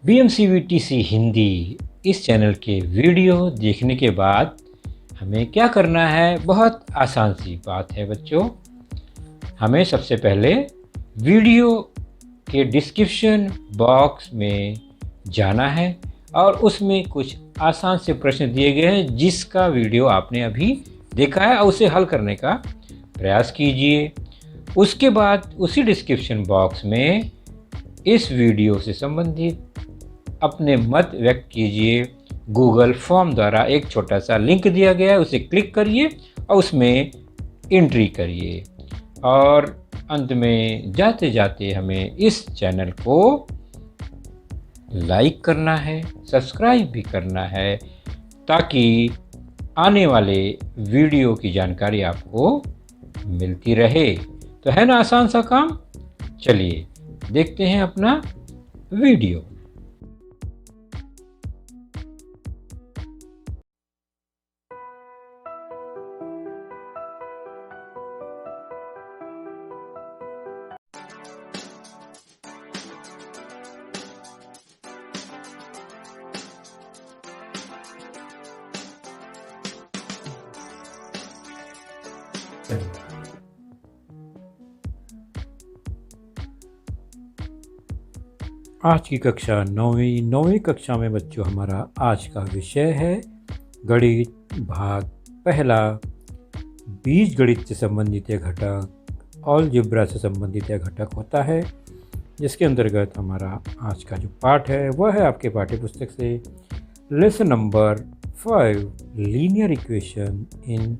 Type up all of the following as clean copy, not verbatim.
BMCVTC Hindi इस channel के video देखने के बाद हमें क्या करना है? बहुत आसान सी बात है बच्चों। हमें सबसे पहले वीडियो के डिस्क्रिप्शन बॉक्स में जाना है और उसमें कुछ आसान से प्रश्न दिए गए हैं जिसका वीडियो आपने अभी देखा है और उसे हल करने का प्रयास कीजिए। उसके बाद उसी डिस्क्रिप्शन बॉक्स में इस वीडियो से संबंधित अपने मत व्यक्त कीजिए। गूगल फॉर्म द्वारा एक छोटा सा लिंक दिया गया है, उसे क्लिक करिए और उसमें एंट्री करिए। और अंत में जाते जाते हमें इस चैनल को लाइक करना है, सब्सक्राइब भी करना है ताकि आने वाले वीडियो की जानकारी आपको मिलती रहे। तो है ना आसान सा काम? चलिए देखते हैं अपना वीडियो। आज की कक्षा नौवीं कक्षा में बच्चों हमारा आज का विषय है गणित भाग पहला। बीज गणित से संबंधित यह घटक अलजेब्रा से संबंधित यह घटक होता है, जिसके अंतर्गत हमारा आज का जो पाठ है वह है आपके पाठ्य पुस्तक से lesson number 5 linear equation in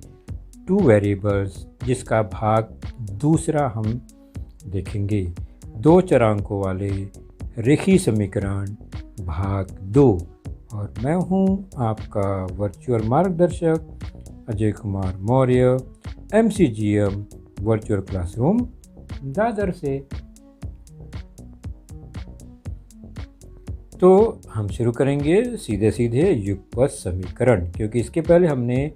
2 variables, जिसका भाग दूसरा हम देखेंगे। 2 चरांकों वाले रेखीय समीकरण भाग 2। और मैं हूं आपका वर्चुअल मार्गदर्शक Ajay Kumar Maurya, MCGM virtual classroom Dadar से। तो हम शुरू करेंगे सीधे युगपत समीकरण, क्योंकि इसके पहले हमने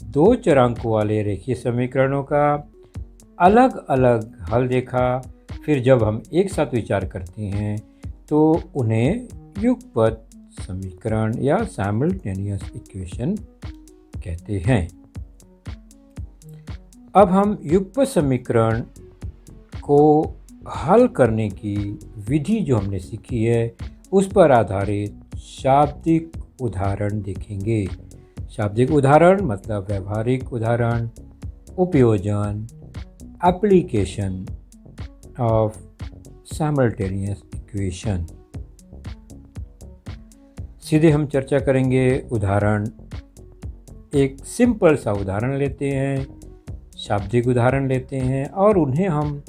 2 चरांकों वाले रेखीय समीकरणों का अलग अलग हल देखा। फिर जब हम एक साथ विचार करते हैं तो उन्हें युगपत समीकरण या साइमल्टेनियस इक्वेशन कहते हैं। अब हम युगपत समीकरण को हल करने की विधि जो हमने सीखी है उस पर आधारित शाब्दिक उदाहरण देखेंगे। शाब्दिक उदाहरण मतलब व्यवहारिक उदाहरण, उपयोजन, एप्लीकेशन ऑफ साइमल्टेनियस इक्वेशन। सीधे हम चर्चा करेंगे उदाहरण। एक सिंपल सा उदाहरण लेते हैं, शाब्दिक उदाहरण लेते हैं और उन्हें हम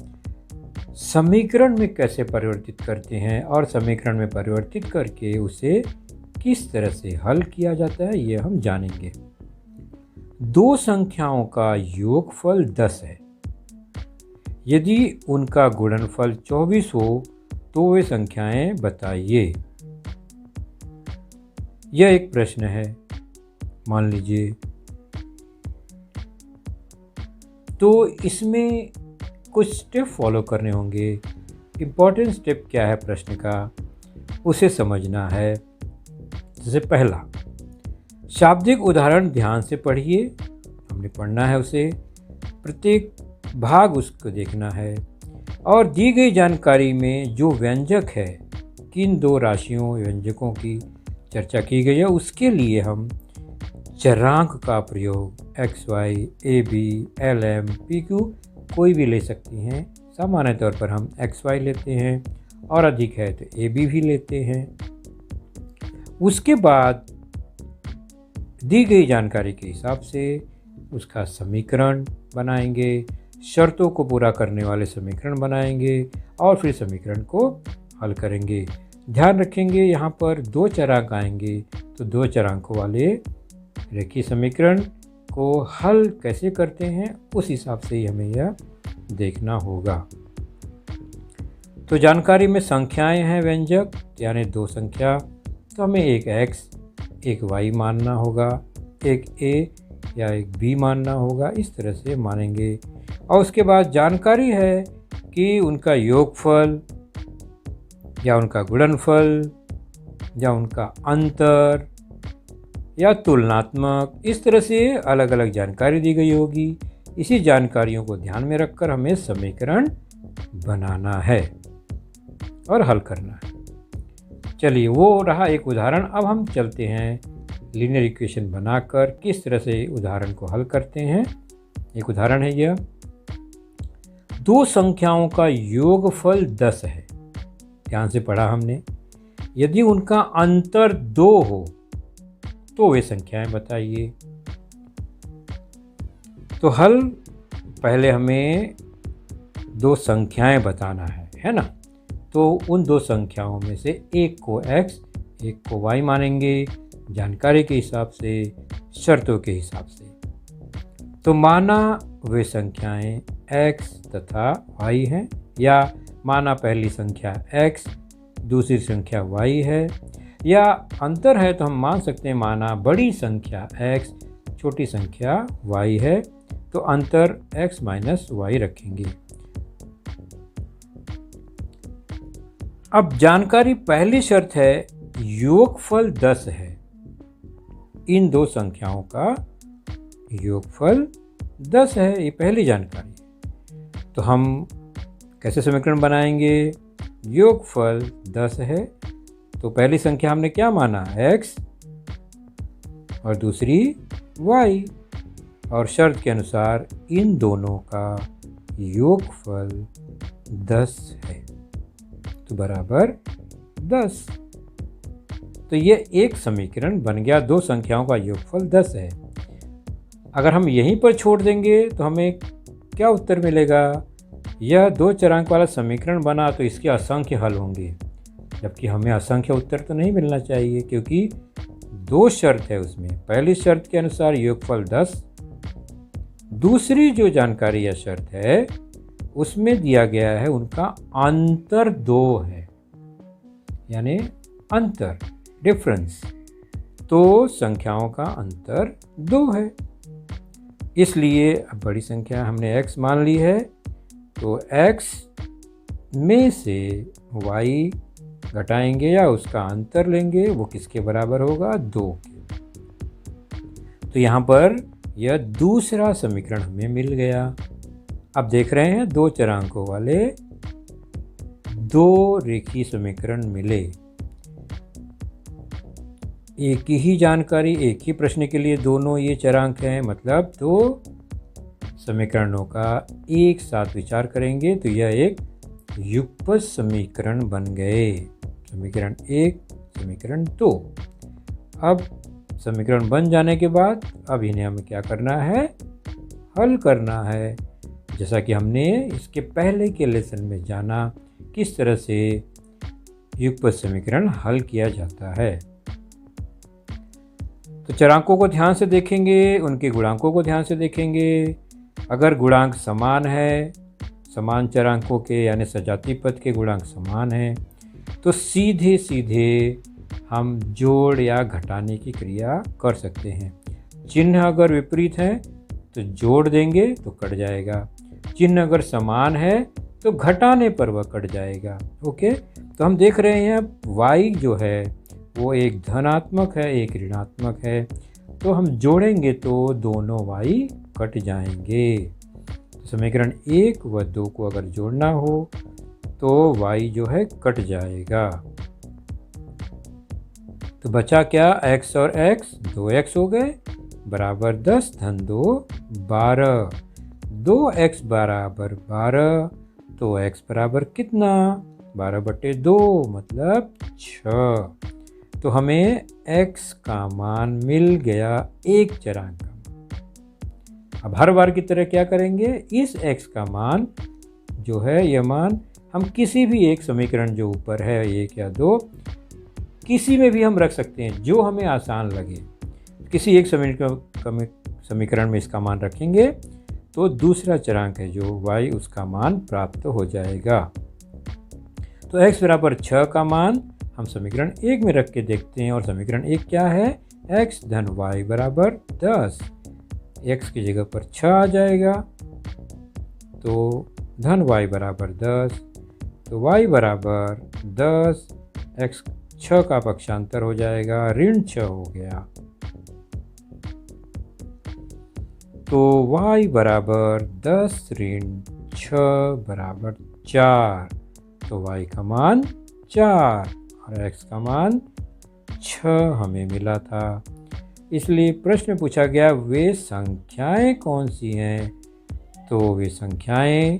समीकरण में कैसे परिवर्तित करते हैं और समीकरण में परिवर्तित करके उसे किस तरह से हल किया जाता है ये हम जानेंगे। 2 संख्याओं का योगफल 10 है। यदि उनका गुणनफल 24 हो तो वे संख्याएं बताइए। यह एक प्रश्न है, मान लीजिए। तो इसमें कुछ स्टेप फॉलो करने होंगे। इम्पॉर्टेंट स्टेप क्या है प्रश्न का, उसे समझना है। जैसे पहला, शाब्दिक उदाहरण ध्यान से पढ़िए, हमने पढ़ना है उसे, प्रत्येक भाग उसको देखना है। और दी गई जानकारी में जो व्यंजक है, किन 2 राशियों व्यंजकों की चर्चा की गई है, उसके लिए हम चरांक का प्रयोग XY, AB, LM, PQ कोई भी ले सकती हैं। सामान्य तौर पर हम XY लेते हैं और अधिक है तो AB भी लेते हैं। उसके बाद दी गई जानकारी के हिसाब से उसका समीकरण बनाएंगे, शर्तों को पूरा करने वाले समीकरण बनाएंगे और फिर समीकरण को हल करेंगे। ध्यान रखेंगे यहाँ पर 2 चरांक आएंगे तो 2 चरांकों वाले रेखीय समीकरण को हल कैसे करते हैं उस हिसाब से ही हमें यह देखना होगा। तो जानकारी में संख्याएं हैं व्यंजक, यानी 2 संख्या, तो हमें एक x एक y मानना होगा, एक a या एक b मानना होगा। इस तरह से मानेंगे। और उसके बाद जानकारी है कि उनका योगफल या उनका गुणनफल या उनका अंतर या तुलनात्मक, इस तरह से अलग अलग जानकारी दी गई होगी। इसी जानकारियों को ध्यान में रखकर हमें समीकरण बनाना है और हल करना है। चलिए, वो रहा एक उदाहरण। अब हम चलते हैं लीनियर इक्वेशन बनाकर किस तरह से उदाहरण को हल करते हैं। एक उदाहरण है यह, दो संख्याओं का योगफल 10 है। ध्यान से पढ़ा हमने। यदि उनका अंतर 2 हो तो वे संख्याएं बताइए। तो हल, पहले हमें दो संख्याएं बताना है ना। तो उन दो संख्याओं में से एक को x, एक को y मानेंगे, जानकारी के हिसाब से, शर्तों के हिसाब से। तो माना वे संख्याएं x तथा y हैं, या माना पहली संख्या x, दूसरी संख्या y है, या अंतर है तो हम मान सकते हैं माना बड़ी संख्या x, छोटी संख्या y है, तो अंतर x माइनस y रखेंगे। अब जानकारी, पहली शर्त है योगफल 10 है। इन दो संख्याओं का योगफल 10 है, ये पहली जानकारी। तो हम कैसे समीकरण बनाएंगे? योगफल 10 है, तो पहली संख्या हमने क्या माना? x और दूसरी y, और शर्त के अनुसार इन दोनों का योगफल 10 है, तो बराबर 10। तो ये एक समीकरण बन गया, दो संख्याओं का योगफल 10 है। अगर हम यहीं पर छोड़ देंगे तो हमें क्या उत्तर मिलेगा? यह दो चरांक वाला समीकरण बना तो इसके असंख्य हल होंगे, जबकि हमें असंख्य उत्तर तो नहीं मिलना चाहिए, क्योंकि दो शर्त है उसमें। पहली शर्त के अनुसार योगफल 10, दूसरी जो जानकारी या शर्त है उसमें दिया गया है उनका अंतर 2 है, यानी अंतर, डिफरेंस। तो संख्याओं का अंतर 2 है, इसलिए अब बड़ी संख्या हमने x मान ली है, तो x में से y घटाएंगे या उसका अंतर लेंगे, वो किसके बराबर होगा? 2 के। तो यहाँ पर यह दूसरा समीकरण हमें मिल गया। अब देख रहे हैं दो चरांकों वाले दो रेखीय समीकरण मिले। एक ही जानकारी, एक ही प्रश्न के लिए दोनों ये चरांक हैं, मतलब दो समीकरणों का एक साथ विचार करेंगे तो यह एक युगपत समीकरण बन गए। समीकरण 1, समीकरण 2। अब समीकरण बन जाने के बाद अब इन्हें हमें क्या करना है? हल करना है। जैसा कि हमने इसके पहले के लेसन में जाना किस तरह से युगपत समीकरण हल किया जाता है। तो चरांकों को ध्यान से देखेंगे, उनके गुणांकों को ध्यान से देखेंगे। अगर गुणांक समान है, समान चरांकों के यानी सजातीय पद के गुणांक समान हैं, तो सीधे सीधे हम जोड़ या घटाने की क्रिया कर सकते हैं। चिन्ह अगर विपरीत है तो जोड़ देंगे तो कट जाएगा, चिन्ह अगर समान है तो घटाने पर वह कट जाएगा। ओके, तो हम देख रहे हैं y जो है वो एक धनात्मक है, एक ऋणात्मक है, तो हम जोड़ेंगे तो दोनों y कट जाएंगे। समीकरण 1 व 2 को अगर जोड़ना हो तो y जो है कट जाएगा। तो बचा क्या? x और x, 2x हो गए, बराबर 10 धन 2 12। 2x बराबर 12, तो x बराबर कितना? 12/2 मतलब 6। तो हमें x का मान मिल गया, एक चरांक का। अब हर बार की तरह क्या करेंगे? इस x का मान जो है, यह मान हम किसी भी एक समीकरण जो ऊपर है 1 या 2, किसी में भी हम रख सकते हैं जो हमें आसान लगे। किसी एक समीकरण में इसका मान रखेंगे तो दूसरा चरांक है जो y, उसका मान प्राप्त हो जाएगा। तो x बराबर 6 का मान हम समीकरण 1 में रख के देखते हैं, और समीकरण 1 क्या है? x धन y बराबर 10। x की जगह पर 6 आ जाएगा, तो धन y बराबर 10, तो y बराबर 10, x 6 का पक्षांतर हो जाएगा, ऋण 6 हो गया। तो y बराबर 10 ऋण 6 बराबर 4। तो y का मान 4 और x का मान 6 हमें मिला था। इसलिए प्रश्न पूछा गया वे संख्याएं कौन सी हैं, तो वे संख्याएं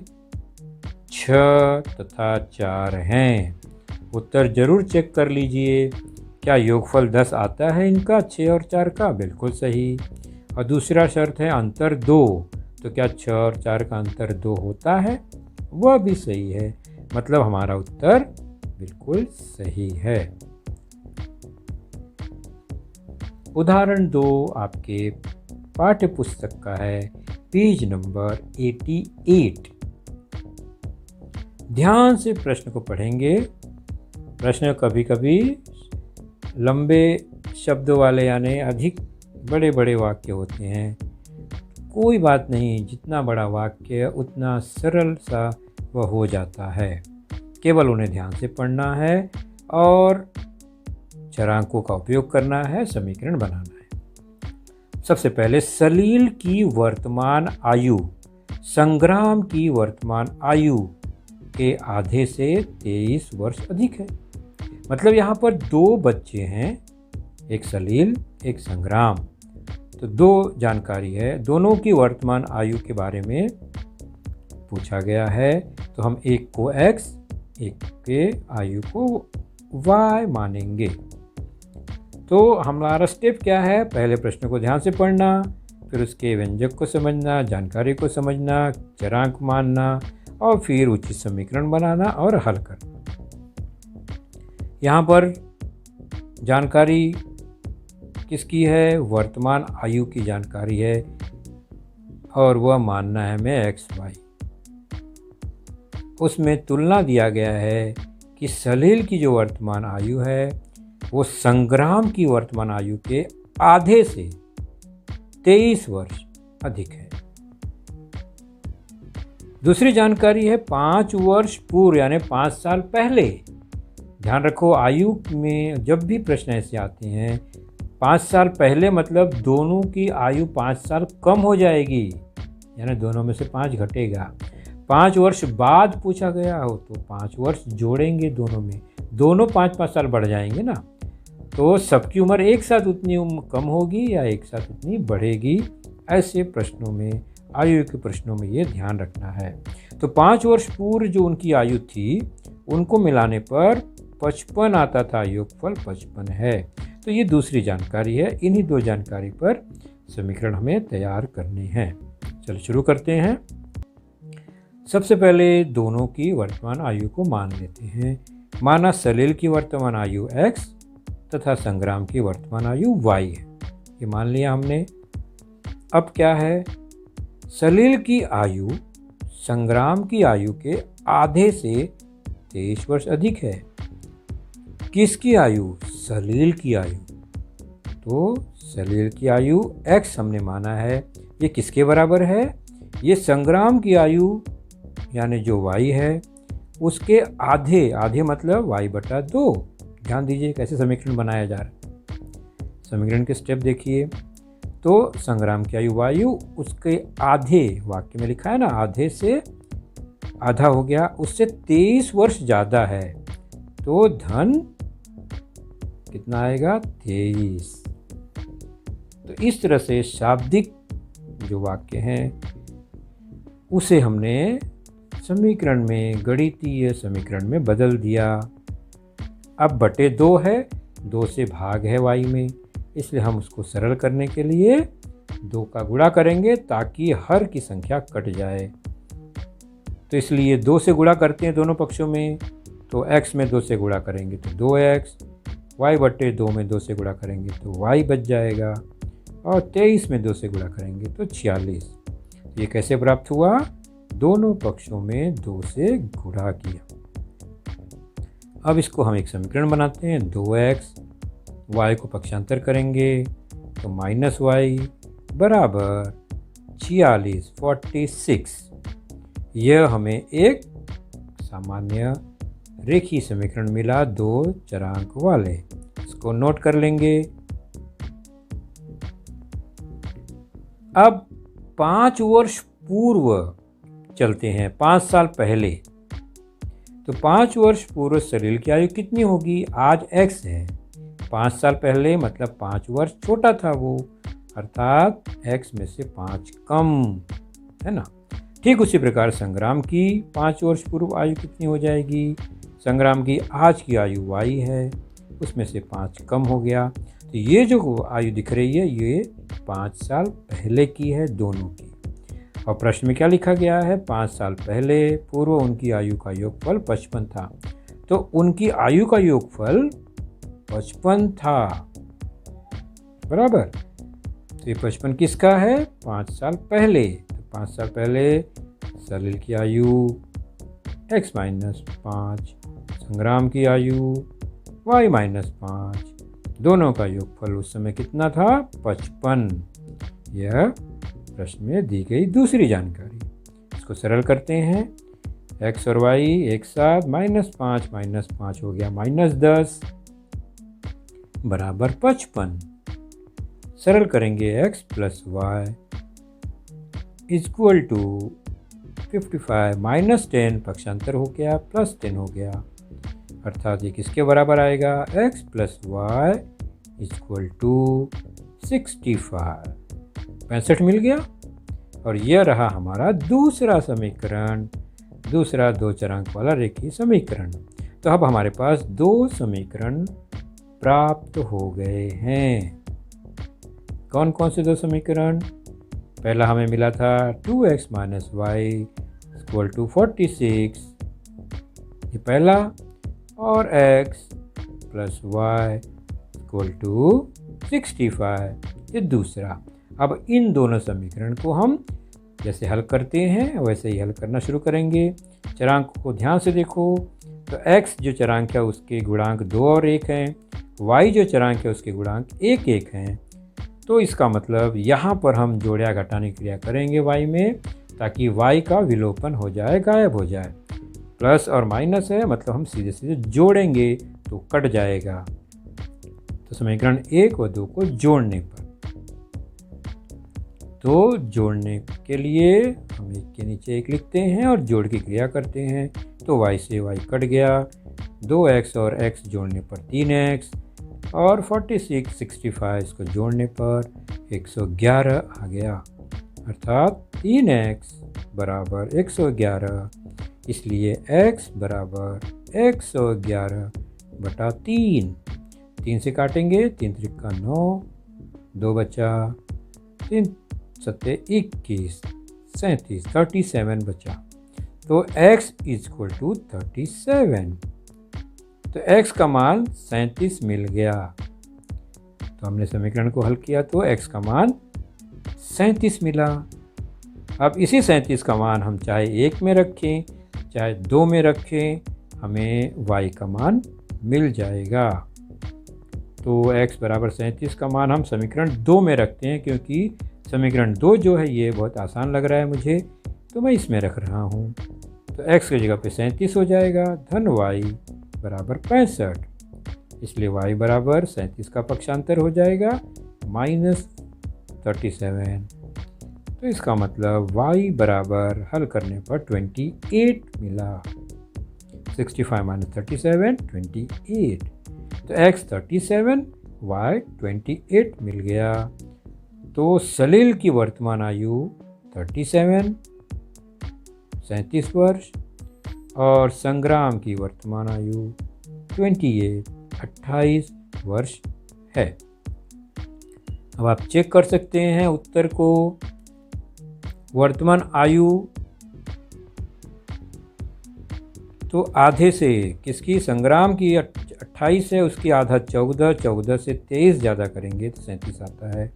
6 तथा 4 हैं। उत्तर जरूर चेक कर लीजिए, क्या योगफल 10 आता है इनका 6 और 4 का? बिल्कुल सही। और दूसरा शर्त है अंतर 2, तो क्या 6 और 4 का अंतर 2 होता है? वह भी सही है। मतलब हमारा उत्तर बिल्कुल सही है। उदाहरण 2 आपके पाठ्य पुस्तक का है, पेज नंबर 88। ध्यान से प्रश्न को पढ़ेंगे। प्रश्न कभी कभी लंबे शब्दों वाले यानी अधिक बड़े बड़े वाक्य होते हैं। कोई बात नहीं, जितना बड़ा वाक्य उतना सरल सा वह हो जाता है। केवल उन्हें ध्यान से पढ़ना है और चरांकों का उपयोग करना है, समीकरण बनाना है। सबसे पहले सलील की वर्तमान आयु संग्राम की वर्तमान आयु के आधे से 23 वर्ष अधिक है। मतलब यहाँ पर 2 बच्चे हैं, एक सलील एक संग्राम। तो 2 जानकारी है, दोनों की वर्तमान आयु के बारे में पूछा गया है। तो हम एक को x, एक के आयु को y मानेंगे। तो हमारा स्टेप क्या है? पहले प्रश्न को ध्यान से पढ़ना, फिर उसके व्यंजक को समझना, जानकारी को समझना, चरांक मानना और फिर उचित समीकरण बनाना और हल करना। यहाँ पर जानकारी किसकी है? वर्तमान आयु की जानकारी है और वह मानना है हमें x y। उसमें तुलना दिया गया है कि सलील की जो वर्तमान आयु है वो संग्राम की वर्तमान आयु के आधे से 23 वर्ष अधिक है। दूसरी जानकारी है 5 वर्ष पूर्व यानी 5 साल पहले। ध्यान रखो, आयु में जब भी प्रश्न ऐसे आते हैं 5 साल पहले मतलब दोनों की आयु 5 साल कम हो जाएगी, यानी दोनों में से 5 घटेगा। 5 वर्ष बाद पूछा गया हो तो 5 वर्ष जोड़ेंगे दोनों में, दोनों 5-5 साल बढ़ जाएंगे ना। तो सबकी उम्र एक साथ उतनी कम होगी या एक साथ उतनी बढ़ेगी। ऐसे प्रश्नों में, आयु के प्रश्नों में ये ध्यान रखना है। तो 5 वर्ष पूर्व जो उनकी आयु थी उनको मिलाने पर 55 आता था, योगफल 55 है। तो ये दूसरी जानकारी है। इन्हीं 2 जानकारी पर समीकरण हमें तैयार करने हैं। चलो शुरू करते हैं। सबसे पहले दोनों की वर्तमान आयु को मान लेते हैं। माना सलील की वर्तमान आयु x तथा संग्राम की वर्तमान आयु y है, ये मान लिया हमने। अब क्या है? सलील की आयु संग्राम की आयु के आधे से 23 वर्ष अधिक है। किसकी आयु? सलील की आयु। तो सलील की आयु x हमने माना है, ये किसके बराबर है? ये संग्राम की आयु यानी जो y है उसके आधे, आधे मतलब y/2। ध्यान दीजिए कैसे समीकरण बनाया जा रहा है। समीकरण के स्टेप देखिए। तो संग्राम की आयु उसके आधे, वाक्य में लिखा है ना, आधे से आधा हो गया, उससे 23 वर्ष ज़्यादा है। तो धन कितना आएगा? 23। तो इस तरह से शाब्दिक जो वाक्य हैं उसे हमने समीकरण में, गणितीय समीकरण में बदल दिया। अब बटे 2 है, 2 से भाग है y में, इसलिए हम उसको सरल करने के लिए 2 का गुणा करेंगे ताकि हर की संख्या कट जाए। तो इसलिए 2 से गुणा करते हैं दोनों पक्षों में। तो x में 2 से गुणा करेंगे तो 2x, y/2 में 2 से गुणा करेंगे तो y बच जाएगा, और 23 में 2 से गुणा करेंगे तो 46। ये कैसे प्राप्त हुआ? दोनों पक्षों में 2 से गुणा किया। अब इसको हम एक समीकरण बनाते हैं। 2x, y को पक्षांतर करेंगे तो -y बराबर 46। यह हमें एक सामान्य रेखीय समीकरण मिला दो चरांक वाले। इसको नोट कर लेंगे। अब 5 वर्ष पूर्व चलते हैं, 5 साल पहले। तो 5 वर्ष पूर्व सलील की आयु कितनी होगी? आज x है, 5 साल पहले मतलब 5 वर्ष छोटा था वो, अर्थात x में से 5 कम, है ना। ठीक उसी प्रकार संग्राम की 5 वर्ष पूर्व आयु कितनी हो जाएगी? संग्राम की आज की आयु y है, उसमें से 5 कम हो गया। तो ये जो आयु दिख रही है ये 5 साल पहले की है दोनों की। और प्रश्न में क्या लिखा गया है? 5 साल पहले पूर्व उनकी आयु का योगफल 55 था। तो उनकी आयु का योगफल 55 था, बराबर। तो ये 55 किसका है? 5 साल पहले। तो 5 साल पहले सलील की आयु x माइनस 5, संग्राम की आयु y माइनस 5, दोनों का योगफल उस समय कितना था? 55। यह प्रश्न में दी गई दूसरी जानकारी। इसको सरल करते हैं। x और y एक साथ, -5 हो गया -10 बराबर 55। सरल करेंगे x plus y equal to 55 -10 पक्षांतर हो गया +10 हो गया, अर्थात ये किसके बराबर आएगा? x plus y equal to 65। 65 मिल गया। और यह रहा हमारा दूसरा समीकरण, दूसरा दो चरांक वाला रेखीय समीकरण। तो अब हमारे पास दो समीकरण प्राप्त हो गए हैं। कौन कौन से दो समीकरण? पहला हमें मिला था 2x minus Y equal to 46, ये पहला, और x plus y equal to 65, ये दूसरा। अब इन दोनों समीकरण को हम जैसे हल करते हैं वैसे ही हल करना शुरू करेंगे। चरांक को ध्यान से देखो। तो x जो चरांक है उसके गुणांक 2 और 1 हैं, y जो चरांक है उसके गुणांक 1 1 हैं। तो इसका मतलब यहाँ पर हम जोड़ या घटाने की क्रिया करेंगे y में, ताकि y का विलोपन हो जाए, गायब हो जाए। प्लस और माइनस है मतलब हम सीधे सीधे जोड़ेंगे तो कट जाएगा। तो समीकरण 1 और 2 को जोड़ने पर, तो जोड़ने के लिए हम एक के नीचे एक लिखते हैं और जोड़ की क्रिया करते हैं। तो y से y कट गया, 2x और x जोड़ने पर 3x, और 46 65 इसको जोड़ने पर 111 आ गया, अर्थात 3x बराबर 111। इसलिए x बराबर 111 बटा 3। 3 से काटेंगे, 3 त्रिका 9, 2 बचा, 3 सत्ते 21, 37, 37 बचा। तो x इक्वल टू 37। तो x का मान 37 मिल गया। तो हमने समीकरण को हल किया तो x का मान 37 मिला। अब इसी 37 का मान हम चाहे 1 में रखें चाहे 2 में रखें, हमें y का मान मिल जाएगा। तो x बराबर 37 का मान हम समीकरण 2 में रखते हैं, क्योंकि समीकरण 2 जो है ये बहुत आसान लग रहा है मुझे, तो मैं इसमें रख रहा हूँ। तो x की जगह पे 37 हो जाएगा, धन y बराबर 65। इसलिए y बराबर 37 का पक्षांतर हो जाएगा -37। तो इसका मतलब y बराबर हल करने पर 28 मिला। 65 - 37 28। तो x 37 y 28 मिल गया। तो सलील की वर्तमान आयु 37 वर्ष और संग्राम की वर्तमान आयु 28 वर्ष है। अब आप चेक कर सकते हैं उत्तर को। वर्तमान आयु तो आधे से किसकी? संग्राम की 28 है, उसकी आधा 14, 14 से 23 ज़्यादा करेंगे तो 37 आता है।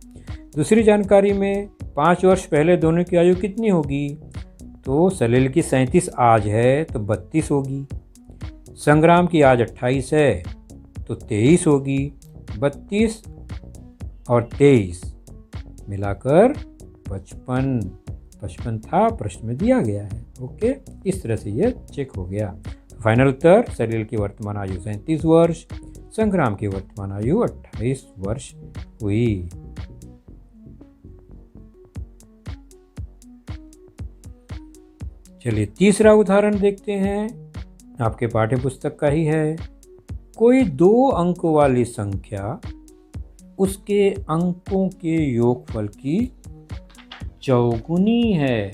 दूसरी जानकारी में 5 वर्ष पहले दोनों की आयु कितनी होगी? तो सलील की 37 आज है तो 32 होगी, संग्राम की आज 28 है तो 23 होगी। 32 और 23 मिलाकर 55 था, प्रश्न में दिया गया है। ओके, इस तरह से ये चेक हो गया। फाइनल उत्तर, सलील की वर्तमान आयु 37 वर्ष, संग्राम की वर्तमान आयु 28 वर्ष हुई। चलिए तीसरा उदाहरण देखते हैं, आपके पाठ्य पुस्तक का ही है। कोई 2 अंक वाली संख्या उसके अंकों के योगफल की चौगुनी है।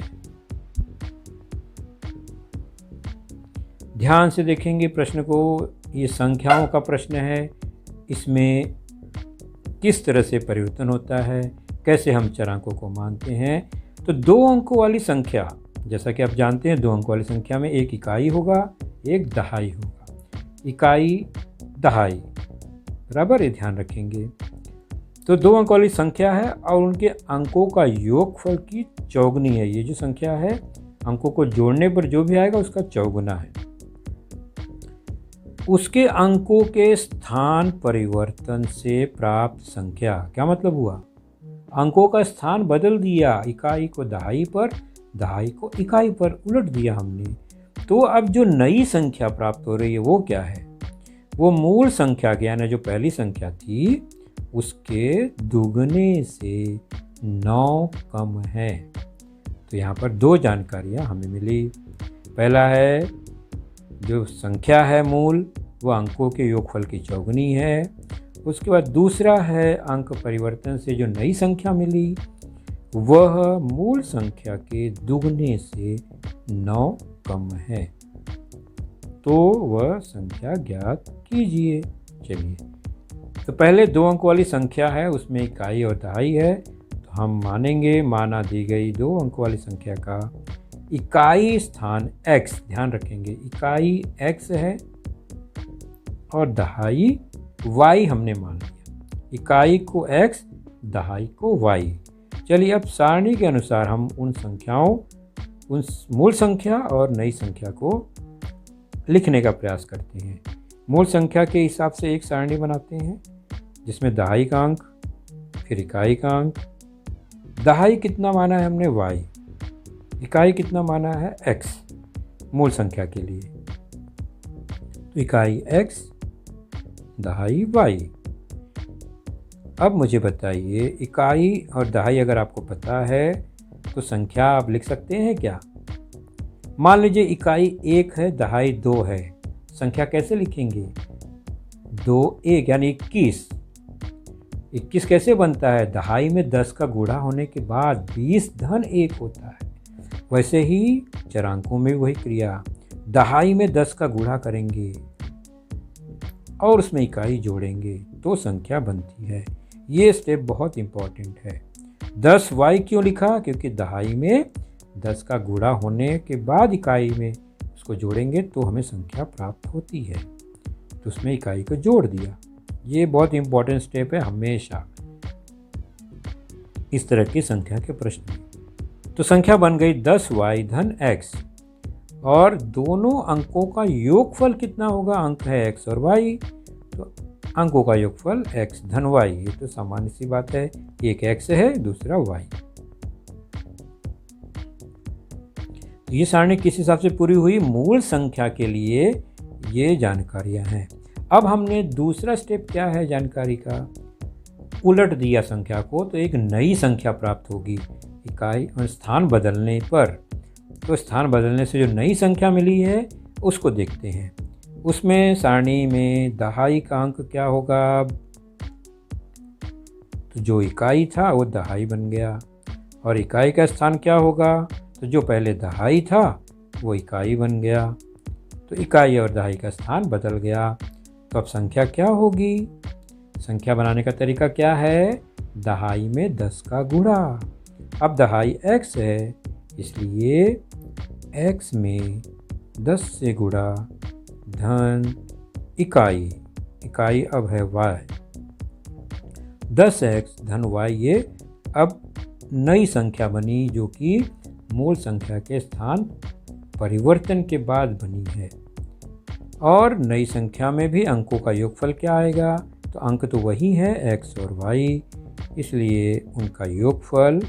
ध्यान से देखेंगे प्रश्न को, ये संख्याओं का प्रश्न है। इसमें किस तरह से परिवर्तन होता है, कैसे हम चरांकों को मानते हैं। तो 2 अंकों वाली संख्या, जैसा कि आप जानते हैं 2 अंक वाली संख्या में एक इकाई होगा, एक दहाई होगा। इकाई दहाई बराबर, ये ध्यान रखेंगे। तो 2 अंक वाली संख्या है और उनके अंकों का योगफल की चौगुनी है। ये जो संख्या है, अंकों को जोड़ने पर जो भी आएगा उसका चौगुना है। उसके अंकों के स्थान परिवर्तन से प्राप्त संख्या, क्या मतलब हुआ, अंकों का स्थान बदल दिया, इकाई को दहाई पर, दहाई को इकाई पर उलट दिया हमने। तो अब जो नई संख्या प्राप्त हो रही है वो क्या है, वो मूल संख्या के यानी जो पहली संख्या थी उसके दुगने से 9 कम है। तो यहाँ पर 2 जानकारियाँ हमें मिली। पहला है जो संख्या है मूल, वह अंकों के योगफल की चौगुनी है। उसके बाद दूसरा है अंक परिवर्तन से जो नई संख्या मिली वह मूल संख्या के दुगने से 9 कम है। तो वह संख्या ज्ञात कीजिए। चलिए, तो पहले 2 अंक वाली संख्या है, उसमें इकाई और दहाई है। तो हम मानेंगे, माना दी गई 2 अंक वाली संख्या का इकाई स्थान x, ध्यान रखेंगे इकाई x है और दहाई y हमने मान लिया। इकाई को x, दहाई को y। चलिए अब सारणी के अनुसार हम उन संख्याओं, उन मूल संख्या और नई संख्या को लिखने का प्रयास करते हैं। मूल संख्या के हिसाब से एक सारणी बनाते हैं जिसमें दहाई का अंक, फिर इकाई का अंक। दहाई कितना माना है हमने y, इकाई कितना माना है x मूल संख्या के लिए। तो इकाई x, दहाई y। अब मुझे बताइए, इकाई और दहाई अगर आपको पता है तो संख्या आप लिख सकते हैं क्या। मान लीजिए इकाई 1 है, दहाई 2 है, संख्या कैसे लिखेंगे, 2 1 यानी 21। 21 कैसे बनता है, दहाई में 10 का गुणा होने के बाद 20 धन 1 होता है। वैसे ही चरांकों में वही क्रिया, दहाई में 10 का गुणा करेंगे और उसमें इकाई जोड़ेंगे तो संख्या बनती है। ये स्टेप बहुत इंपॉर्टेंट है। 10y क्यों लिखा, क्योंकि दहाई में 10 का गुणा होने के बाद इकाई में उसको जोड़ेंगे तो हमें संख्या प्राप्त होती है, तो उसमें इकाई को जोड़ दिया। ये बहुत इंपॉर्टेंट स्टेप है हमेशा इस तरह की संख्या के प्रश्न में। तो संख्या बन गई 10y धन x और दोनों अंकों का योगफल कितना होगा, अंक है x और y, तो अंकों का योगफल x धन y। ये तो सामान्य सी बात है, एक x है दूसरा y। तो ये सारणी किस हिसाब से पूरी हुई, मूल संख्या के लिए ये जानकारियां हैं। अब हमने दूसरा स्टेप क्या है जानकारी का, उलट दिया संख्या को तो एक नई संख्या प्राप्त होगी इकाई और स्थान बदलने पर। तो स्थान बदलने से जो नई संख्या मिली है उसको देखते हैं। उसमें सारणी में दहाई का अंक क्या होगा, तो जो इकाई था वो दहाई बन गया और इकाई का स्थान क्या होगा, तो जो पहले दहाई था वो इकाई बन गया। तो इकाई और दहाई का स्थान बदल गया। तो अब संख्या क्या होगी, संख्या बनाने का तरीका क्या है, दहाई में 10 का गुणा। अब दहाई x है इसलिए x में 10 से गुणा धन इकाई, इकाई अब है y, 10x धन y। ये अब नई संख्या बनी जो कि मूल संख्या के स्थान परिवर्तन के बाद बनी है। और नई संख्या में भी अंकों का योगफल क्या आएगा, तो अंक तो वही है x और y, इसलिए उनका योगफल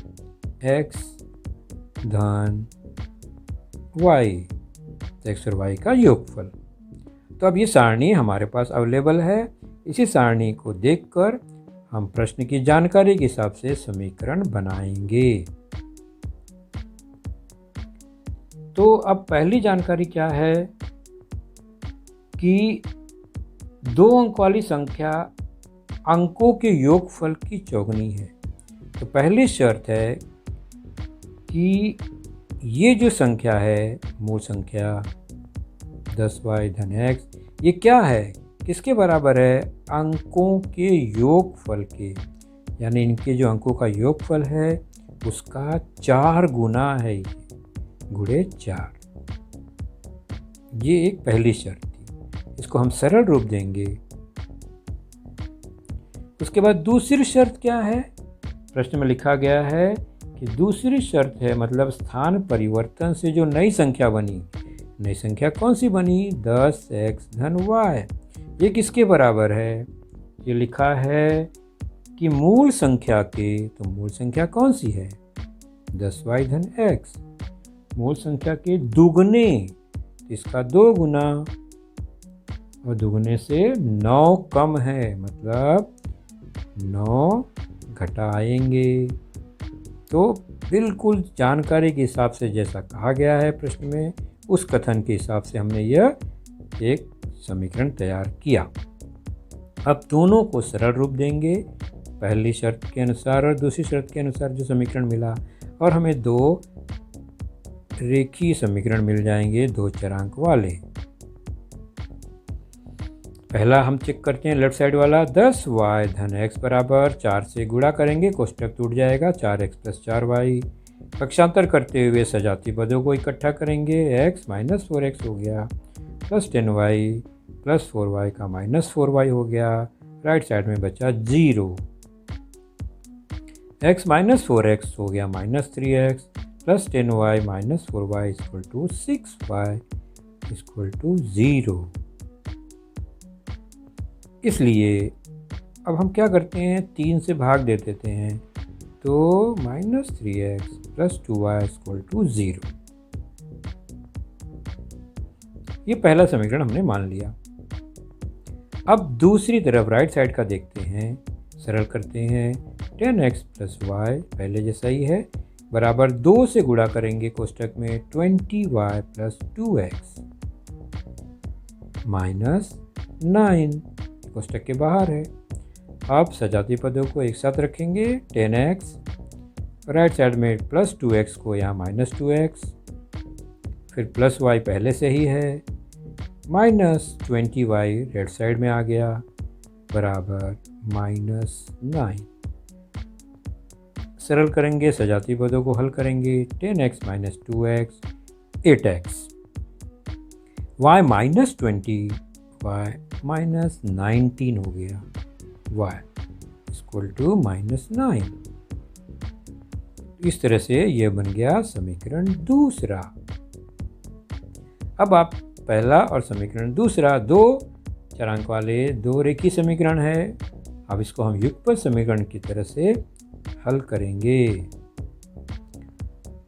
x धन y, तो x और y का योगफल तो अब ये सारणी हमारे पास अवेलेबल है। इसी सारणी को देखकर हम प्रश्न की जानकारी के हिसाब से समीकरण बनाएंगे। तो अब पहली जानकारी क्या है कि 2 अंक वाली संख्या अंकों के योगफल की चौगुनी है। तो पहली शर्त है कि ये जो संख्या है, मूल संख्या 10y धन x, ये क्या है, किसके बराबर है? अंकों के योगफल के, यानी इनके जो अंकों का योगफल है उसका 4 गुना है, गुणे 4। ये एक पहली शर्त थी, इसको हम सरल रूप देंगे। उसके बाद दूसरी शर्त क्या है? प्रश्न में लिखा गया है कि दूसरी शर्त है, मतलब स्थान परिवर्तन से जो नई संख्या बनी, नई संख्या कौन सी बनी? 10x धन y। ये किसके बराबर है? ये लिखा है कि मूल संख्या के, तो मूल संख्या कौन सी है? 10y धन x। मूल संख्या के दुगने, इसका 2 गुना, और दुगने से 9 कम है, मतलब 9 घटाएंगे। तो बिल्कुल जानकारी के हिसाब से जैसा कहा गया है प्रश्न में, उस कथन के हिसाब से हमने यह एक समीकरण तैयार किया। अब दोनों को सरल रूप देंगे, पहली शर्त के अनुसार और दूसरी शर्त के अनुसार जो समीकरण मिला, और हमें 2 रेखीय समीकरण मिल जाएंगे, 2 चरांक वाले। पहला हम चेक करते हैं लेफ्ट साइड वाला, 10y धन x बराबर 4 से गुणा करेंगे, कोष्टक टूट जाएगा, 4x प्लस 4y। पक्षांतर करते हुए सजाती पदों को इकट्ठा करेंगे, x माइनस 4x हो गया, प्लस 10y प्लस 4y का माइनस 4y हो गया, राइट साइड में बचा 0। x माइनस 4x हो गया minus 3x, plus 10y minus 4y equal to 6y equal to 0। इसलिए अब हम क्या करते हैं, 3 से भाग दे देते हैं, तो minus 3x plus 2y equal to 0। ये पहला समीकरण हमने मान लिया। अब दूसरी तरफ राइट साइड का देखते हैं, सरल करते हैं। 10x प्लस y पहले जैसा ही है, बराबर 2 से गुणा करेंगे कोष्टक में, 20y प्लस 2x माइनस 9 कोष्टक के बाहर है। अब सजाती पदों को एक साथ रखेंगे, 10x, राइट साइड में प्लस 2x को यहाँ माइनस 2x, फिर प्लस y पहले से ही है, माइनस 20y राइट साइड में आ गया, बराबर माइनस 9। सरल करेंगे, सजाती पदों को हल करेंगे, 10x minus 2x 8x, y minus 20, y minus 19 हो गया, y इक्वल टू माइनस 9। इस तरह से यह बन गया समीकरण दूसरा। अब आप पहला और समीकरण दूसरा, 2 चरांक वाले 2 रेखीय समीकरण है। अब इसको हम युगपत समीकरण की तरह से हल करेंगे।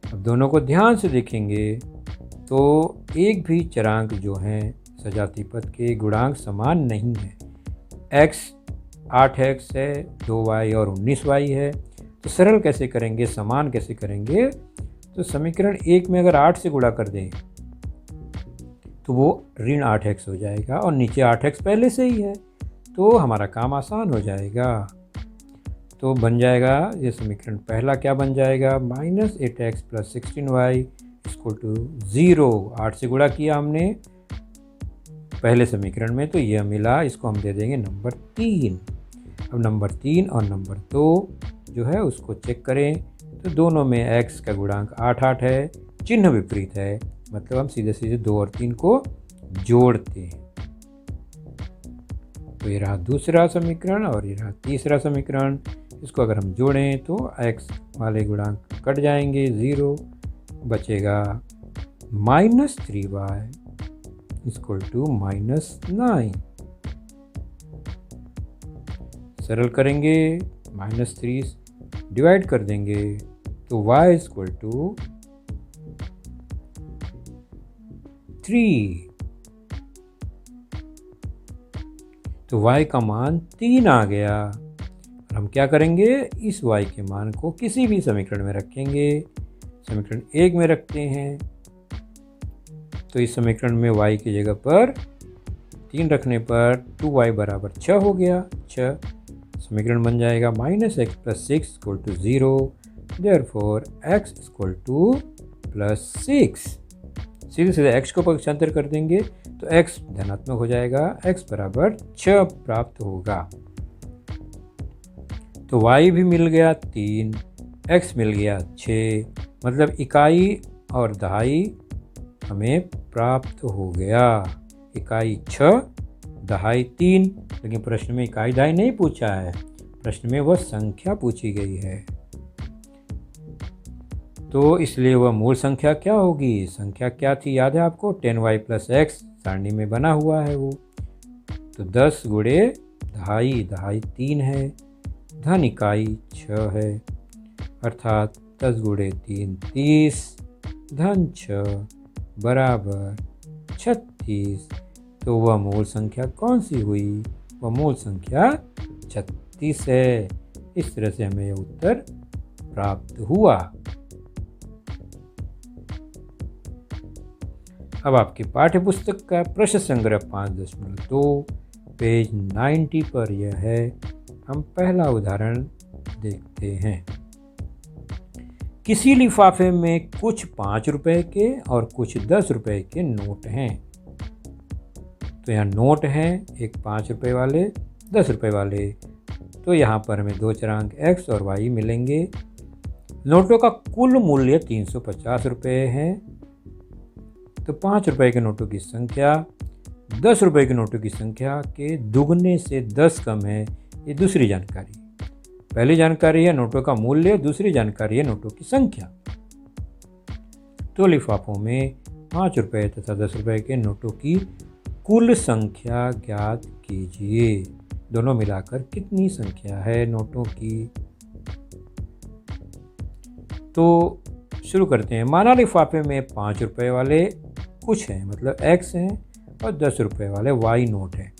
अब दोनों को ध्यान से देखेंगे तो एक भी चरांक जो हैं सजाती पद के गुणांक समान नहीं है। x 8x है, 2y और 19y है। तो सरल कैसे करेंगे, समान कैसे करेंगे? तो समीकरण 1 में अगर 8 से गुणा कर दें तो वो ऋण 8x हो जाएगा, और नीचे 8x पहले से ही है, तो हमारा काम आसान हो जाएगा। तो बन जाएगा ये समीकरण पहला क्या बन जाएगा, minus 8x plus 16y equal to 0। 8 से गुणा किया हमने पहले समीकरण में, तो यह मिला, इसको हम दे देंगे नंबर 3। अब नंबर 3 और नंबर 2 जो है उसको चेक करें, तो दोनों में x का गुणांक 8 8 है, चिन्ह विपरीत है, मतलब हम सीधे सीधे 2 और 3 को जोड़ते हैं। तो ये रहा दूसरा समीकरण और ये रहा तीसरा समीकरण। इसको अगर हम जोड़ें तो x वाले गुणांक कट जाएंगे, 0 बचेगा, minus 3y equal to minus 9। सरल करेंगे, माइनस 3 डिवाइड कर देंगे तो y इक्वल टू 3। तो y का मान 3 आ गया। और हम क्या करेंगे, इस y के मान को किसी भी समीकरण में रखेंगे। समीकरण 1 में रखते हैं, तो इस समीकरण में y की जगह पर 3 रखने पर 2y बराबर 6 हो गया। 6 समीकरण बन जाएगा -x + 6 = 0, देयरफॉर x = +6। सीधे सीधे x को पक्षांतर कर देंगे तो x धनात्मक हो जाएगा, x बराबर 6 प्राप्त होगा। तो y भी मिल गया 3, x मिल गया 6, मतलब इकाई और दहाई हमें प्राप्त हो गया। इकाई 6, दहाई 3, लेकिन प्रश्न में इकाई दहाई नहीं पूछा है, प्रश्न में वह संख्या पूछी गई है। तो इसलिए वह मूल संख्या क्या होगी, संख्या क्या थी याद है आपको, 10y + x सारणी में बना हुआ है वो। तो 10 गुणे दहाई, दहाई 3 है, धन इकाई 6 है, अर्थात 10 गुणे 3 30, धन 6 बराबर 36। तो वह मूल संख्या कौन सी हुई, वह मूल संख्या 36 है। इस तरह से हमें यह उत्तर प्राप्त हुआ। अब आपकी पाठ्य पुस्तक का प्रश्न संग्रह 5.2 पेज 90 पर यह है। हम पहला उदाहरण देखते हैं। किसी लिफाफे में कुछ 5 रुपए के और कुछ 10 रुपए के नोट हैं। तो यहाँ नोट हैं, एक 5 रुपए वाले, 10 रुपए वाले। तो यहाँ पर हमें दो चरांक x और y मिलेंगे। नोटों का कुल मूल्य 350 रुपये है। तो 5 रुपए के नोटों की संख्या 10 रुपए के नोटों की संख्या के दुगने से 10 कम है। ये दूसरी जानकारी। पहली जानकारी है नोटों का मूल्य, दूसरी जानकारी है नोटों की संख्या। तो लिफाफों में 5 रुपए तथा 10 रुपए के नोटों की कुल संख्या ज्ञात कीजिए। दोनों मिलाकर कितनी संख्या है नोटों की। तो शुरू करते हैं। माना लिफाफे में 5 रुपए वाले कुछ हैं, मतलब x हैं, और 10 रुपए वाले y नोट हैं।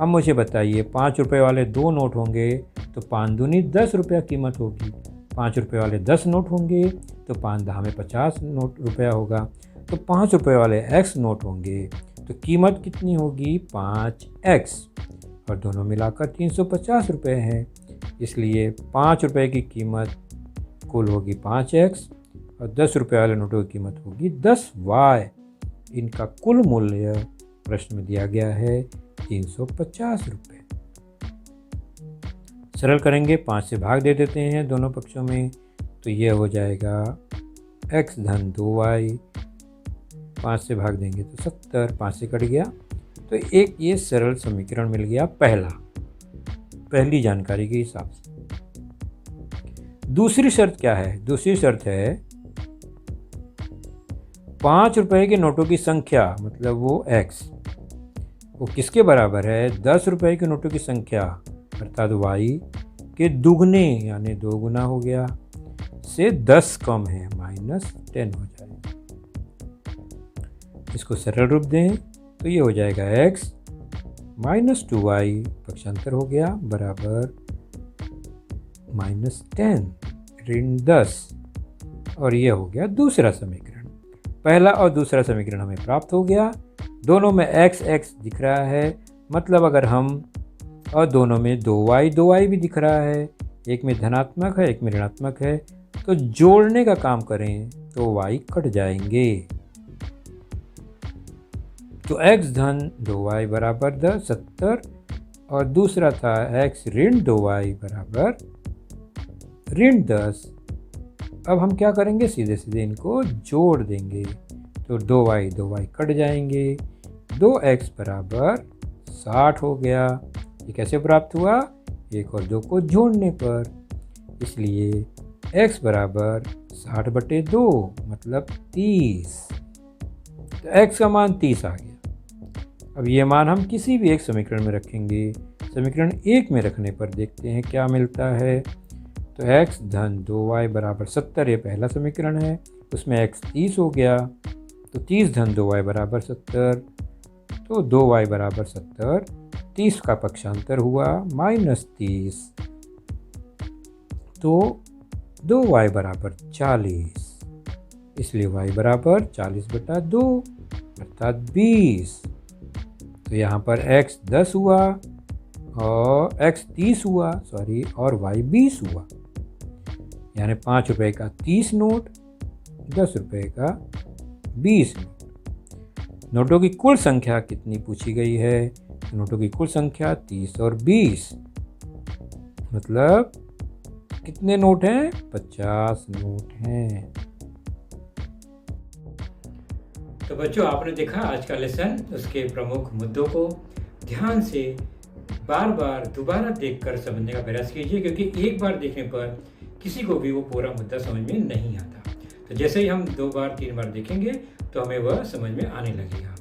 अब मुझे बताइए, 5 रुपए वाले 2 नोट होंगे तो 5 दूनी 10 रुपया कीमत होगी। 5 रुपए वाले 10 नोट होंगे तो 5 दहा में 50 रुपया होगा। तो 5 रुपए वाले x नोट होंगे तो कीमत कितनी होगी, 5x, और दोनों मिलाकर 350 रुपये हैं। इसलिए 5 रुपये की कीमत कुल होगी 5x और 10 रुपये वाले नोटों की कीमत होगी 10y। इनका कुल मूल्य प्रश्न में दिया गया है 350 रुपये। सरल करेंगे, 5 से भाग दे देते हैं दोनों पक्षों में। तो यह हो जाएगा x धन 2y, 5 से भाग देंगे तो 70, 5 से कट गया। तो एक ये सरल समीकरण मिल गया पहली जानकारी के हिसाब से। दूसरी शर्त क्या है, दूसरी शर्त है 5 रुपए के नोटों की संख्या, मतलब वो x, वो किसके बराबर है, 10 रुपए के नोटों की संख्या अर्थात y के दुगने यानी 2 गुना हो गया से 10 कम है, -10 हो जाएगा। इसको सरल रूप दें तो ये हो जाएगा x -2y, पक्षांतर हो गया, बराबर -10 ऋण 10। और ये हो गया दूसरा समीकरण। पहला और दूसरा समीकरण हमें प्राप्त हो गया। दोनों में x दिख रहा है, मतलब अगर हम, और दोनों में 2y भी दिख रहा है, एक में धनात्मक है एक में ऋणात्मक है, तो जोड़ने का काम करें तो y कट जाएंगे। तो x धन 2y बराबर 70 और दूसरा था x ऋण 2y बराबर ऋण 10। अब हम क्या करेंगे, सीधे सीधे इनको जोड़ देंगे तो 2y कट जाएंगे, 2x बराबर 60 हो गया। ये कैसे प्राप्त हुआ, 1 और 2 को जोड़ने पर। इसलिए x बराबर 60/2 मतलब 30। तो x का मान 30 आ गया। अब ये मान हम किसी भी एक समीकरण में रखेंगे। समीकरण 1 में रखने पर देखते हैं क्या मिलता है। तो x धन 2y बराबर 70, ये पहला समीकरण है, उसमें x 30 हो गया। तो 30 धन 2y बराबर 70, तो 2y बराबर 70 30 का पक्षांतर हुआ -30, तो 2y बराबर 40, इसलिए y बराबर 40/2 अर्थात 20। तो यहाँ पर x 10 हुआ और x 30 हुआ और y 20 हुआ, यानी 5 रुपये का 30 नोट, 10 रुपये का 20 नोट। नोटों की कुल संख्या कितनी पूछी गई है? नोटों की कुल संख्या 30 और 20, मतलब कितने नोट हैं? 50 नोट हैं। तो बच्चों, आपने देखा आज का लेसन, उसके प्रमुख मुद्दों को ध्यान से बार बार दोबारा देखकर समझने का प्रयास कीजिए, क्योंकि एक बार देखने पर किसी को भी वो पूरा मुद्दा समझ में नहीं आता। तो जैसे ही हम 2 बार 3 बार देखेंगे तो हमें वह समझ में आने लगेगा।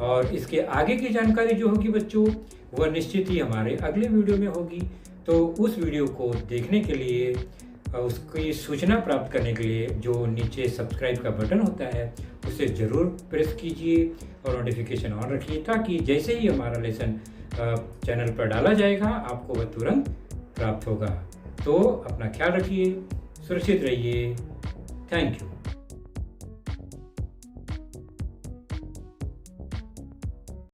और इसके आगे की जानकारी जो होगी बच्चों, वह निश्चित ही हमारे अगले वीडियो में होगी। तो उस वीडियो को देखने के लिए, उसकी सूचना प्राप्त करने के लिए जो नीचे सब्सक्राइब का बटन होता है उसे ज़रूर प्रेस कीजिए और नोटिफिकेशन ऑन रखिए, ताकि जैसे ही हमारा लेसन चैनल पर डाला जाएगा आपको वह तुरंत प्राप्त होगा। तो अपना ख्याल रखिए, सुरक्षित रहिए। Thank you.